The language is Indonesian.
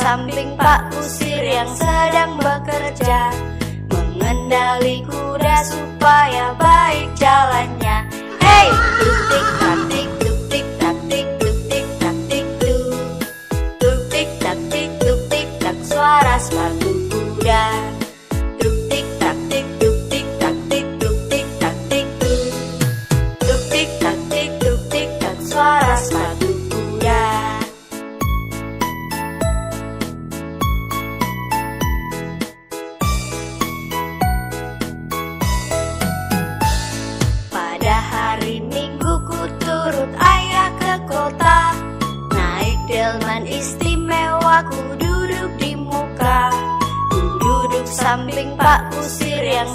samping Pak Kusir yang sedang bekerja, mengendali kuda supaya baik jalannya. Hey, tuk tik tak tik, tuk tik tak tik, tuk tik tak tik tuk. Tuk tik tak tik, tuk tik tak, suara sepatu kuda. Tuk tik tak tik, tuk tik tak tik, tuk tik tak tik tuk. Tuk tik tak tik, tuk tik tak, suara sepatu kuda. Pada hari Minggu ku turut ayah ke kota, naik delman istimewa, ku duduk di muka, ku duduk samping Pak Kusir yang